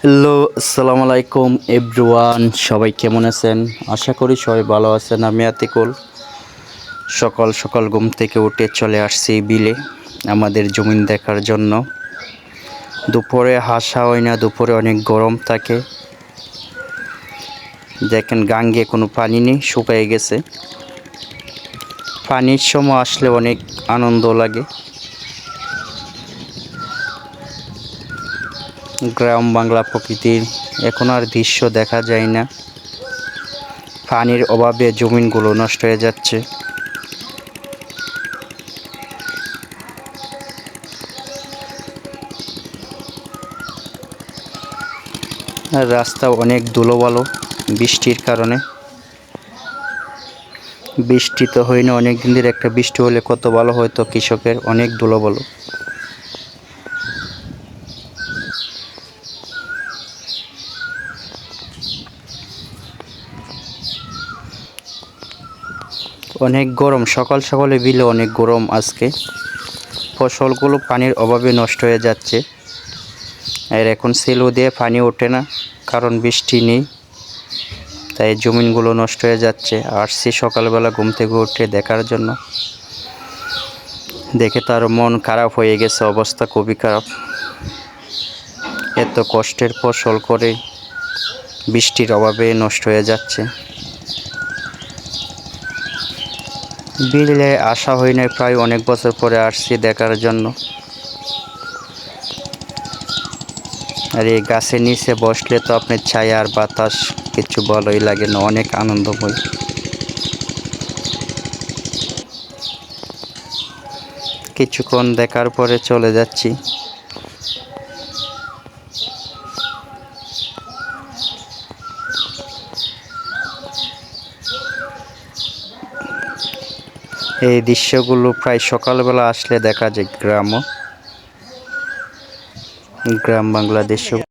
Hello, আসসালামু আলাইকুম everyone. সবাই কেমন আছেন? আশা করি সবাই ভালো আছেন। আমি আতিকুল। সকাল সকাল ঘুম থেকে উঠে চলে আসছি বিলে আমাদের জমিন দেখার জন্য। দুপুরে হাসা হয় না, দুপুরে অনেক গরম থাকে। দেখেন গাঙ্গে কোনো পানি নেই, শুকিয়ে গেছে। পানির সময় আসলে অনেক আনন্দ লাগে। গ্রাম বাংলা প্রকৃতির এখন আর দৃশ্য দেখা যায় না। পানির অভাবে জমিনগুলো নষ্ট হয়ে যাচ্ছে। আর রাস্তা অনেক ধুলোবালো বৃষ্টির কারণে। বৃষ্টি তো হয় না অনেক দিন ধরে, একটা বৃষ্টি হলে কত ভালো হয়তো কৃষকের। অনেক ধুলোবালো। অনেক গরম, সকাল সকালে বিলে অনেক গরম আজকে। ফসলগুলো পানির অভাবে নষ্ট হয়ে যাচ্ছে। আর এখন সেলো দিয়ে পানি ওঠে না, কারণ বৃষ্টি নেই। তাই জমিনগুলো নষ্ট হয়ে যাচ্ছে। আসছি সকালবেলা ঘুম থেকে উঠে দেখার জন্য। দেখে তার মন খারাপ হয়ে গেছে, অবস্থা খুবই খারাপ। এত কষ্টের ফসল করে বৃষ্টির অভাবে নষ্ট হয়ে যাচ্ছে। বিলে আসা হয় না, প্রায় অনেক বছর পরে আসছি দেখার জন্য। আর এই গাছের নিচে বসলে তো আপনার ছায়া আর বাতাস কিছু ভালোই লাগে না, অনেক আনন্দময়। কিছুক্ষণ দেখার পরে চলে যাচ্ছি। এই দৃশ্যগুলো প্রায় সকালবেলা আসলে দেখা যায় গ্রাম বাংলা দৃশ্য।